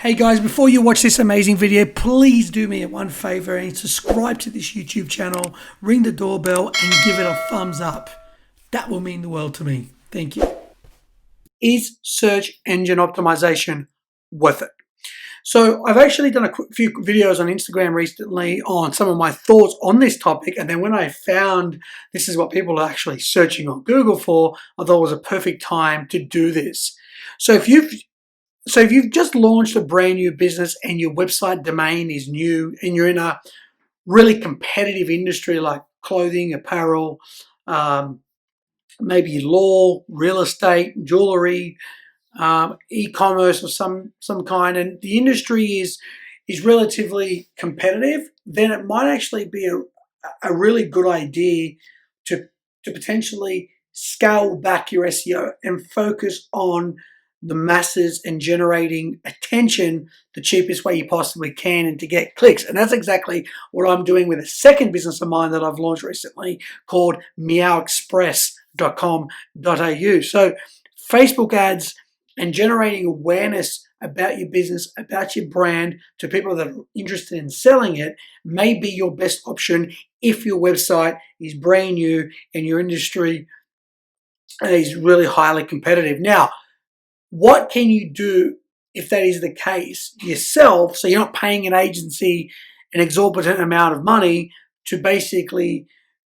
Hey guys, before you watch this amazing video, please do me one favor and subscribe to this YouTube channel, ring the doorbell and give it a thumbs up. That will mean the world to me. Thank you. Is search engine optimization worth it? So I've actually done a few videos on Instagram recently on some of my thoughts on this topic, and then when I found this is what people are actually searching on Google for, I thought it was a perfect time to do this. So if you've just launched a brand new business and your website domain is new and you're in a really competitive industry like clothing, apparel, maybe law, real estate, jewelry, e-commerce of some kind, and the industry is relatively competitive, then it might actually be a really good idea to potentially scale back your SEO and focus on the masses and generating attention the cheapest way you possibly can and to get clicks. And that's exactly what I'm doing with a second business of mine that I've launched recently called meowexpress.com.au. So Facebook ads and generating awareness about your business, about your brand to people that are interested in selling it may be your best option if your website is brand new and your industry is really highly competitive. Now, what can you do if that is the case yourself, so you're not paying an agency an exorbitant amount of money to basically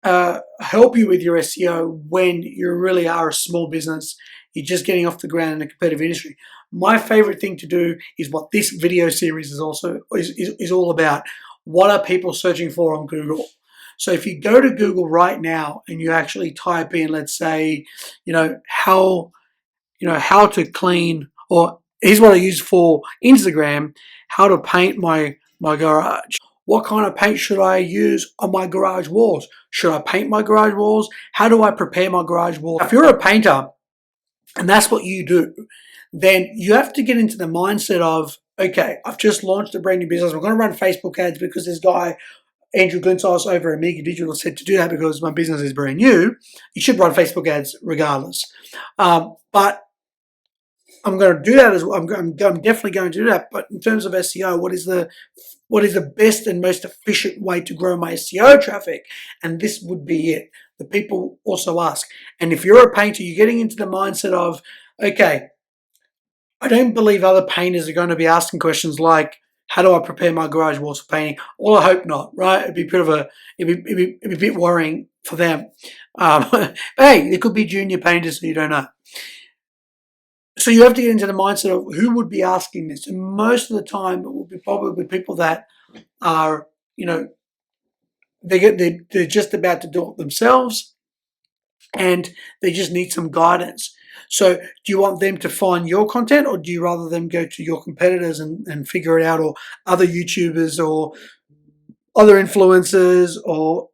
help you with your SEO when you really are a small business, you're just getting off the ground in a competitive industry? My favorite thing to do is what this video series is also is all about. What are people searching for on Google? So if you go to Google right now and you actually type in, let's say, how to clean, or here's what I use for Instagram, how to paint my garage. What kind of paint should I use on my garage walls? Should I paint my garage walls? How do I prepare my garage walls? If you're a painter and that's what you do, then you have to get into the mindset of, okay, I've just launched a brand new business. We're going to run Facebook ads because this guy, Andrew Glintos over at Amiga Digital, said to do that because my business is brand new. You should run Facebook ads regardless. But I'm going to do that as well. I'm definitely going to do that. But in terms of SEO, what is the best and most efficient way to grow my SEO traffic? And this would be it. The people also ask. And if you're a painter, you're getting into the mindset of, okay, I don't believe other painters are going to be asking questions like, how do I prepare my garage walls for painting? Well, I hope not, right? It'd be a bit worrying for them. Hey, there could be junior painters, so you don't know. So you have to get into the mindset of who would be asking this. And most of the time, it will be probably people that are, they're just about to do it themselves and they just need some guidance. So do you want them to find your content, or do you rather them go to your competitors and figure it out, or other YouTubers or other influencers, or,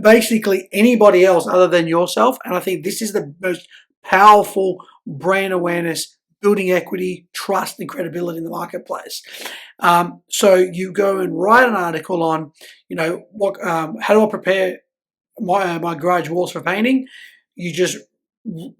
basically anybody else other than yourself? And I think this is the most powerful brand awareness, building equity, trust, and credibility in the marketplace. So you go and write an article on, how do I prepare my garage walls for painting? You just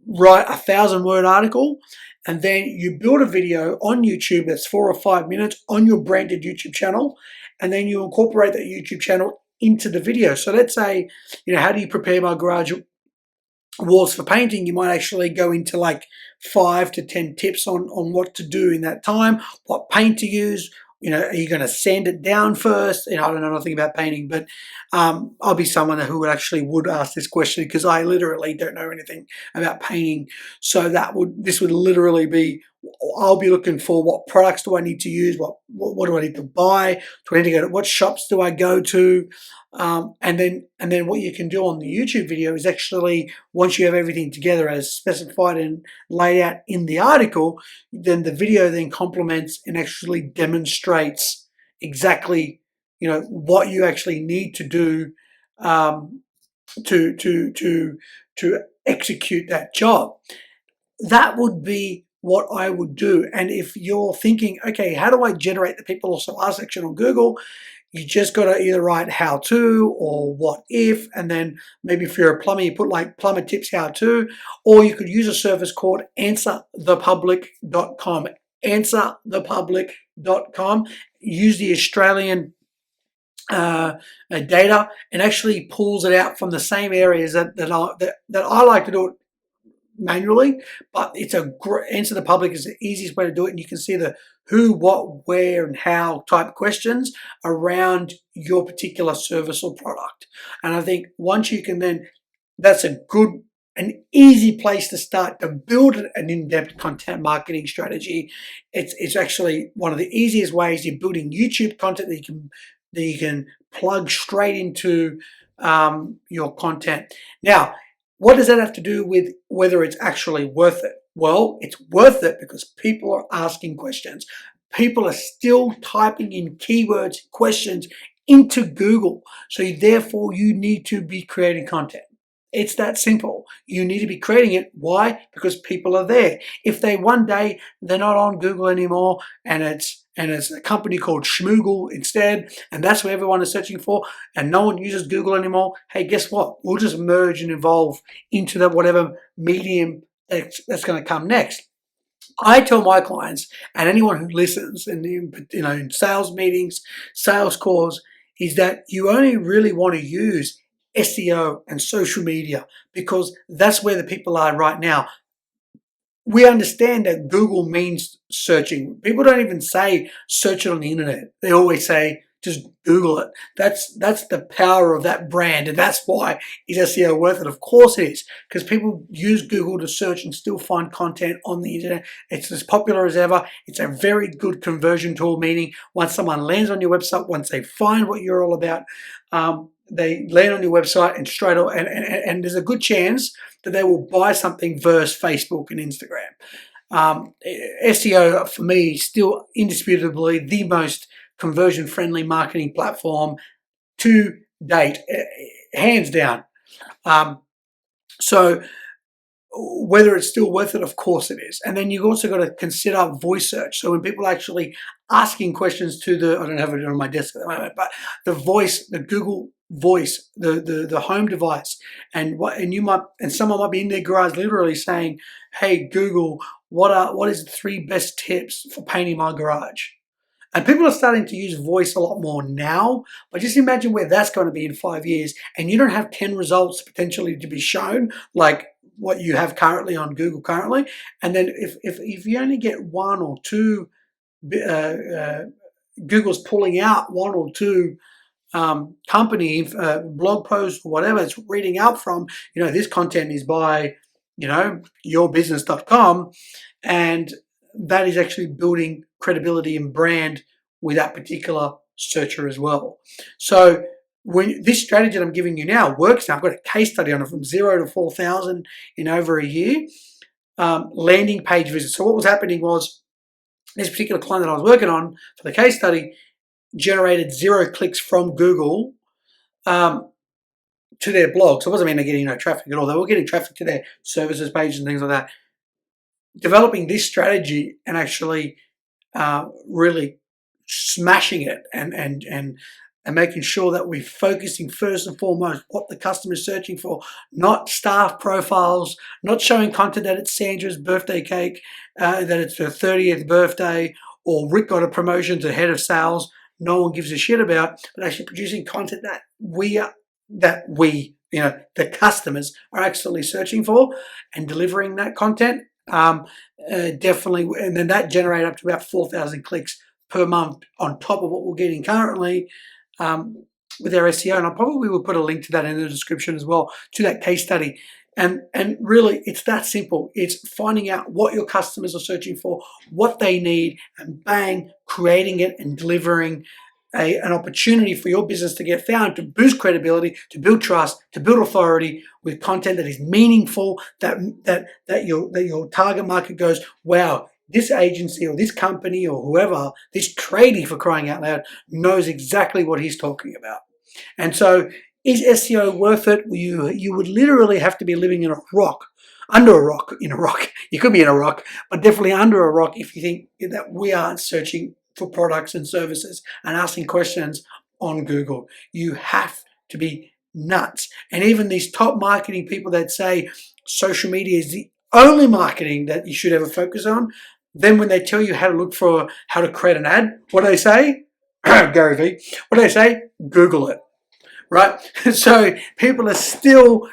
write 1,000-word article, and then you build a video on YouTube that's 4 or 5 minutes on your branded YouTube channel, and then you incorporate that YouTube channel into the video. So let's say, how do you prepare my garage walls for painting? You might actually go into like 5 to 10 tips on what to do in that time, what paint to use. Are you going to sand it down first? I don't know nothing about painting, but I'll be someone who would ask this question because I literally don't know anything about painting. So this would literally be, I'll be looking for what products do I need to use, what do I need to buy, do I need to go to, what shops do I go to, and then what you can do on the YouTube video is actually, once you have everything together as specified and laid out in the article, then the video then complements and actually demonstrates exactly what you actually need to do to execute that job. That would be what I would do. And if you're thinking, okay, how do I generate the people also ask section on Google? You just got to either write how to or what if, and then maybe if you're a plumber, you put like plumber tips how to, or you could use a service called answerthepublic.com, answerthepublic.com. Use the Australian data and actually pulls it out from the same areas that I like to do it manually, but it's a great answer the public is the easiest way to do it, and you can see the who, what, where, and how type questions around your particular service or product. And I think once you can then, that's a good, an easy place to start to build an in-depth content marketing strategy. It's actually one of the easiest ways. You're building YouTube content that you can plug straight into your content. Now, what does that have to do with whether it's actually worth it? Well, it's worth it because people are asking questions. People are still typing in keywords, questions into Google. So therefore, you need to be creating content. It's that simple. You need to be creating it. Why? Because people are there. If they one day they're not on Google anymore and it's a company called Schmoogle instead, and that's what everyone is searching for, and no one uses Google anymore, hey, guess what? We'll just merge and evolve into that whatever medium that's going to come next. I tell my clients and anyone who listens in sales meetings, sales calls, is that you only really want to use SEO and social media because that's where the people are right now. We understand that Google means searching. People don't even say search it on the internet. They always say just Google it. That's the power of that brand, and that's why is SEO worth it. Of course it is, because people use Google to search and still find content on the internet. It's as popular as ever. It's a very good conversion tool, meaning once someone lands on your website, once they find what you're all about, they land on your website and straight away, and there's a good chance that they will buy something versus Facebook and Instagram. SEO for me is still indisputably the most conversion-friendly marketing platform to date, hands down. So whether it's still worth it, of course it is. And then you've also got to consider voice search. So when people are actually asking questions to I don't have it on my desk at the moment, but the Google Voice, the home device, and someone might be in their garage literally saying, "Hey Google, what is the 3 best tips for painting my garage?" And people are starting to use voice a lot more now, but just imagine where that's going to be in 5 years, and you don't have 10 results potentially to be shown like what you have currently on Google currently. And then if you only get 1 or 2, Google's pulling out 1 or 2 company blog posts or whatever it's reading out from, this content is by, yourbusiness.com, and that is actually building credibility and brand with that particular searcher as well. So when this strategy that I'm giving you now works now, I've got a case study on it from 0 to 4,000 in over a year, landing page visits. So what was happening was this particular client that I was working on for the case study generated 0 clicks from Google to their blog. So it wasn't mean they're getting no traffic at all. They were getting traffic to their services pages and things like that. Developing this strategy and actually really smashing it and making sure that we're focusing first and foremost what the customer is searching for, not staff profiles, not showing content that it's Sandra's birthday cake, that it's her 30th birthday, or Rick got a promotion to head of sales. No one gives a shit about, but actually producing content that the customers are actually searching for and delivering that content. Definitely, and then that generated up to about 4,000 clicks per month on top of what we're getting currently with our SEO. And I probably will put a link to that in the description as well, to that case study. And really, it's that simple. It's finding out what your customers are searching for, what they need, and bang, creating it and delivering an opportunity for your business to get found, to boost credibility, to build trust, to build authority with content that is meaningful, that your target market goes, wow, this agency or this company or whoever, this tradie for crying out loud, knows exactly what he's talking about. And so is SEO worth it? You would literally have to be living in a rock, under a rock, in a rock. You could be in a rock, but definitely under a rock if you think that we aren't searching for products and services and asking questions on Google. You have to be nuts. And even these top marketing people that say social media is the only marketing that you should ever focus on, Then when they tell you how to look for how to create an ad, what do they say? Gary Vee. What do they say? Google it. Right? So people are still,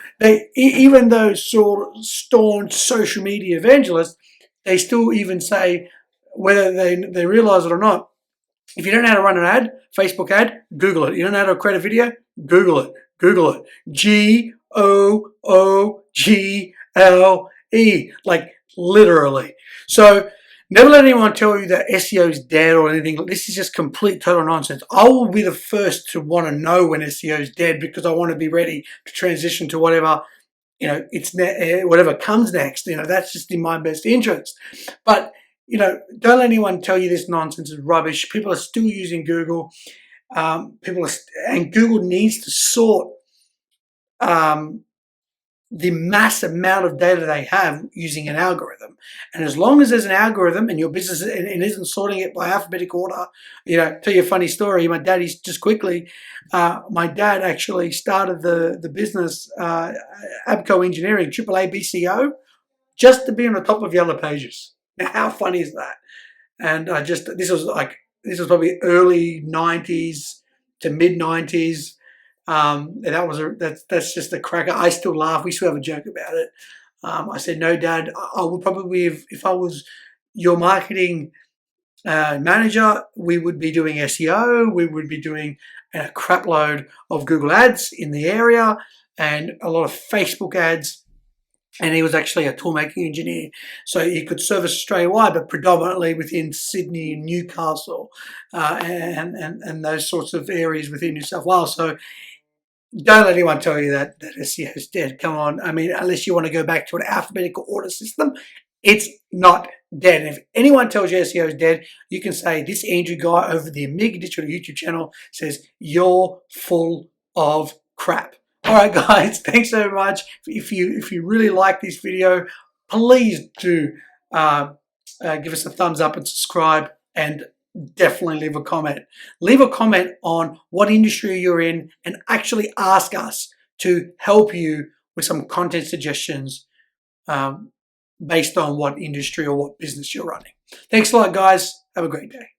even those sort of staunch social media evangelists, they still even say, whether they realize it or not, if you don't know how to run an ad, Facebook ad, Google it. You don't know how to create a video, Google it. Google it. Google, like literally. So never let anyone tell you that SEO is dead or anything. This is just complete total nonsense. I will be the first to want to know when SEO is dead, because I want to be ready to transition to whatever, whatever comes next. That's just in my best interest. But don't let anyone tell you this nonsense is rubbish. People are still using Google. And Google needs to sort the mass amount of data they have using an algorithm. And as long as there's an algorithm and your business and isn't sorting it by alphabetical order, tell you a funny story. My dad my dad actually started the business, Abco Engineering, AAA BCO, just to be on the top of Yellow Pages. Now, how funny is that? And this was probably early 90s to mid 90s. That's just a cracker. I still laugh. We still have a joke about it. I said, no, Dad, I would probably, if I was your marketing manager, we would be doing SEO. We would be doing a crap load of Google ads in the area and a lot of Facebook ads. And he was actually a toolmaking engineer, so he could service Australia-wide, but predominantly within Sydney and Newcastle and those sorts of areas within New South Wales. So don't let anyone tell you that SEO is dead. Come on. I mean, unless you want to go back to an alphabetical order system, it's not dead. And if anyone tells you SEO is dead, you can say, this Andrew guy over the Amiga Digital YouTube channel says, you're full of crap. All right, guys, thanks so much. If you really like this video, please do give us a thumbs up and subscribe, and definitely leave a comment. Leave a comment on what industry you're in and actually ask us to help you with some content suggestions based on what industry or what business you're running. Thanks a lot, guys. Have a great day.